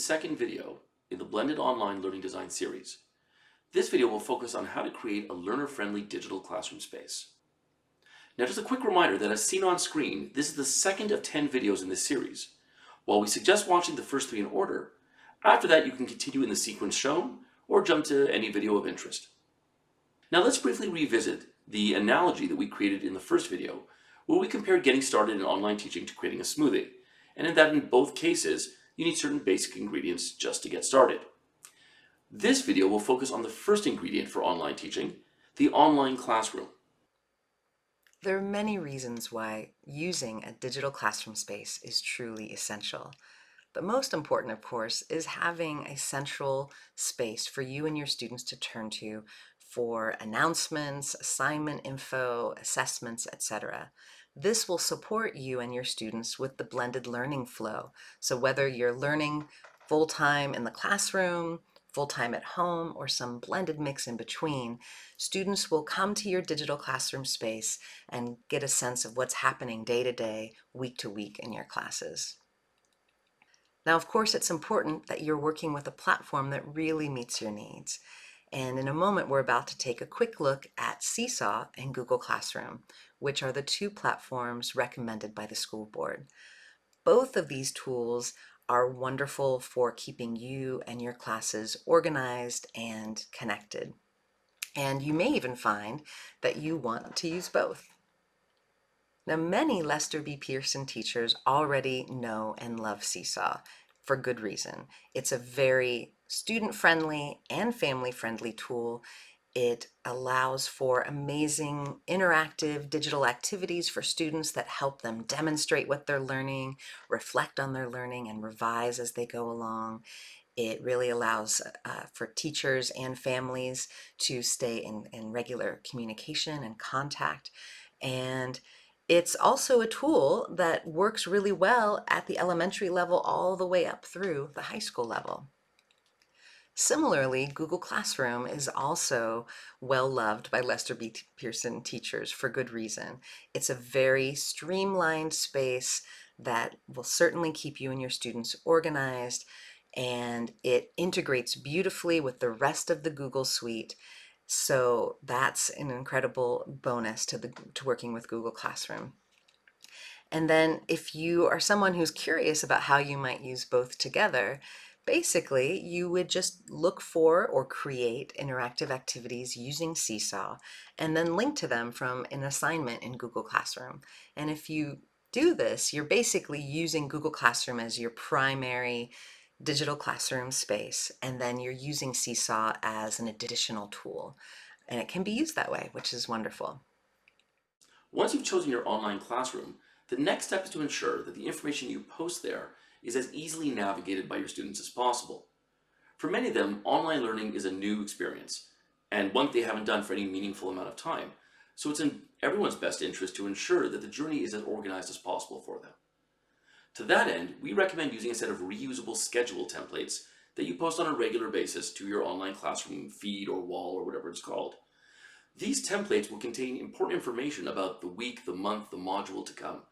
second video in the Blended Online Learning Design series. This video will focus on how to create a learner-friendly digital classroom space. Now, just a quick reminder that as seen on screen, this is the second of 10 videos in this series. While we suggest watching the first 3 in order, after that you can continue in the sequence shown or jump to any video of interest. Now let's briefly revisit the analogy that we created in the first video, where we compared getting started in online teaching to creating a smoothie, and in both cases, you need certain basic ingredients just to get started. This video will focus on the first ingredient for online teaching, the online classroom. There are many reasons why using a digital classroom space is truly essential. The most important, of course, is having a central space for you and your students to turn to for announcements, assignment info, assessments, etc. This will support you and your students with the blended learning flow. So whether you're learning full-time in the classroom, full-time at home, or some blended mix in between, students will come to your digital classroom space and get a sense of what's happening day to day, week to week in your classes. Now, of course, it's important that you're working with a platform that really meets your needs. And in a moment, we're about to take a quick look at Seesaw and Google Classroom, which are the 2 platforms recommended by the school board. Both of these tools are wonderful for keeping you and your classes organized and connected. And you may even find that you want to use both. Now, many Lester B. Pearson teachers already know and love Seesaw for good reason. It's a very student-friendly and family-friendly tool. It allows for amazing interactive digital activities for students that help them demonstrate what they're learning, reflect on their learning, and revise as they go along. It really allows for teachers and families to stay in regular communication and contact. And it's also a tool that works really well at the elementary level all the way up through the high school level. Similarly, Google Classroom is also well loved by Lester B. Pearson teachers for good reason. It's a very streamlined space that will certainly keep you and your students organized, and it integrates beautifully with the rest of the Google suite. So that's an incredible bonus to working with Google Classroom. And then if you are someone who's curious about how you might use both together, basically you would just look for or create interactive activities using Seesaw and then link to them from an assignment in Google Classroom. And if you do this, you're basically using Google Classroom as your primary digital classroom space, and then you're using Seesaw as an additional tool. And it can be used that way, which is wonderful. Once you've chosen your online classroom, the next step is to ensure that the information you post there is as easily navigated by your students as possible. For many of them, online learning is a new experience, and one that they haven't done for any meaningful amount of time, so it's in everyone's best interest to ensure that the journey is as organized as possible for them. To that end, we recommend using a set of reusable schedule templates that you post on a regular basis to your online classroom feed or wall or whatever it's called. These templates will contain important information about the week, the month, the module to come.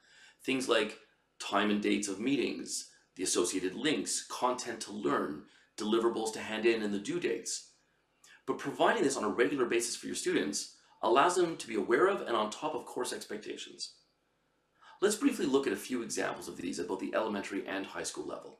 Things like time and dates of meetings, the associated links, content to learn, deliverables to hand in, and the due dates. But providing this on a regular basis for your students allows them to be aware of and on top of course expectations. Let's briefly look at a few examples of these at both the elementary and high school level.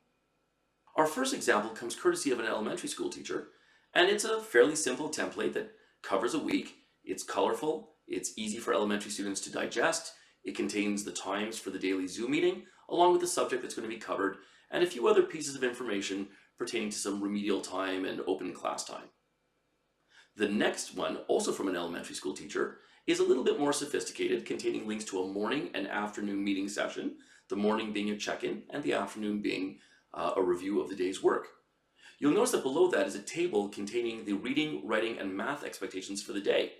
Our first example comes courtesy of an elementary school teacher, and it's a fairly simple template that covers a week. It's colorful, it's easy for elementary students to digest, it contains the times for the daily Zoom meeting, along with the subject that's going to be covered, and a few other pieces of information pertaining to some remedial time and open class time. The next one, also from an elementary school teacher, is a little bit more sophisticated, containing links to a morning and afternoon meeting session, the morning being a check-in and the afternoon being a review of the day's work. You'll notice that below that is a table containing the reading, writing, and math expectations for the day.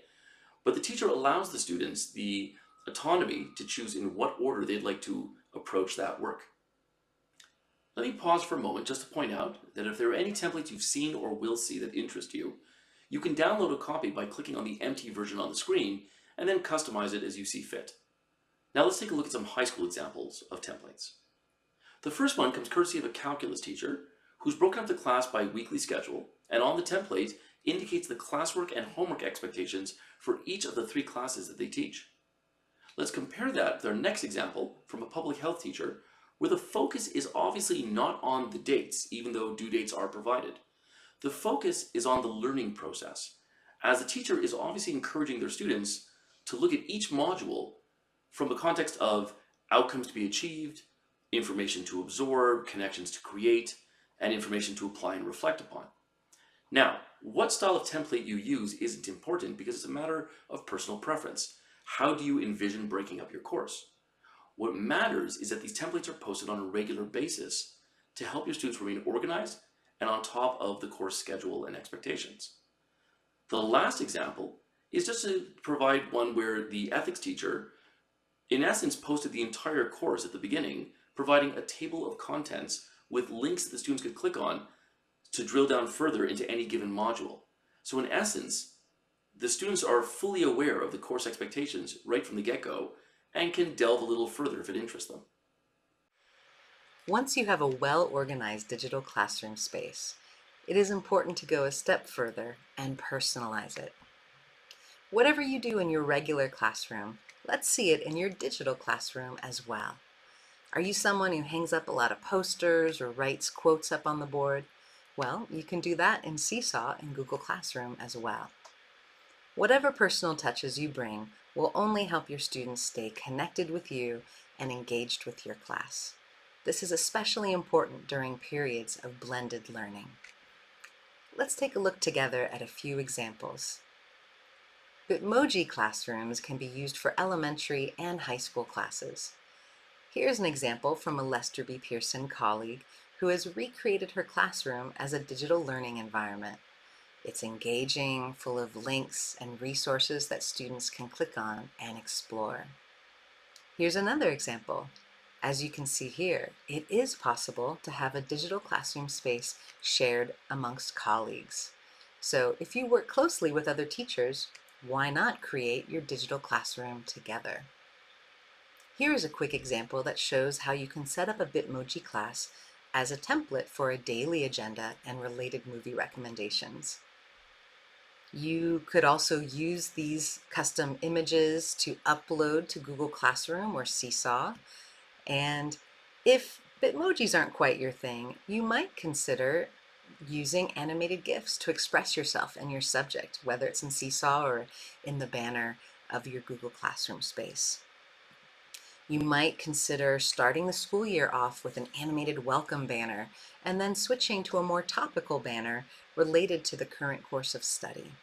But the teacher allows the students the autonomy to choose in what order they'd like to approach that work. Let me pause for a moment just to point out that if there are any templates you've seen or will see that interest you, you can download a copy by clicking on the empty version on the screen and then customize it as you see fit. Now let's take a look at some high school examples of templates. The first one comes courtesy of a calculus teacher who's broken up the class by weekly schedule, and on the template indicates the classwork and homework expectations for each of the 3 classes that they teach. Let's compare that with our next example from a public health teacher, where the focus is obviously not on the dates, even though due dates are provided. The focus is on the learning process, as the teacher is obviously encouraging their students to look at each module from the context of outcomes to be achieved, information to absorb, connections to create, and information to apply and reflect upon. Now, what style of template you use isn't important because it's a matter of personal preference. How do you envision breaking up your course? What matters is that these templates are posted on a regular basis to help your students remain organized and on top of the course schedule and expectations. The last example is just to provide one where the ethics teacher, in essence, posted the entire course at the beginning, providing a table of contents with links that the students could click on to drill down further into any given module. So in essence, the students are fully aware of the course expectations right from the get-go and can delve a little further if it interests them. Once you have a well-organized digital classroom space, it is important to go a step further and personalize it. Whatever you do in your regular classroom, let's see it in your digital classroom as well. Are you someone who hangs up a lot of posters or writes quotes up on the board? Well, you can do that in Seesaw and Google Classroom as well. Whatever personal touches you bring will only help your students stay connected with you and engaged with your class. This is especially important during periods of blended learning. Let's take a look together at a few examples. Bitmoji classrooms can be used for elementary and high school classes. Here's an example from a Lester B. Pearson colleague who has recreated her classroom as a digital learning environment. It's engaging, full of links and resources that students can click on and explore. Here's another example. As you can see here, it is possible to have a digital classroom space shared amongst colleagues. So if you work closely with other teachers, why not create your digital classroom together? Here is a quick example that shows how you can set up a Bitmoji class as a template for a daily agenda and related movie recommendations. You could also use these custom images to upload to Google Classroom or Seesaw. And if Bitmojis aren't quite your thing, you might consider using animated GIFs to express yourself and your subject, whether it's in Seesaw or in the banner of your Google Classroom space. You might consider starting the school year off with an animated welcome banner and then switching to a more topical banner related to the current course of study.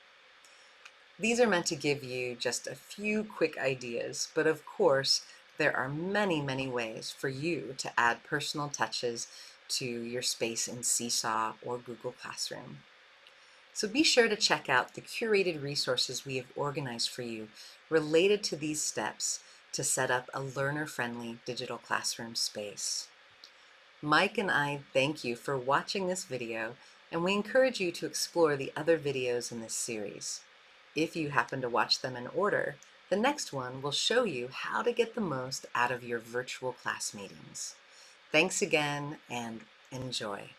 These are meant to give you just a few quick ideas, but of course, there are many, many ways for you to add personal touches to your space in Seesaw or Google Classroom. So be sure to check out the curated resources we have organized for you related to these steps to set up a learner-friendly digital classroom space. Mike and I thank you for watching this video, and we encourage you to explore the other videos in this series. If you happen to watch them in order, the next one will show you how to get the most out of your virtual class meetings. Thanks again, and enjoy.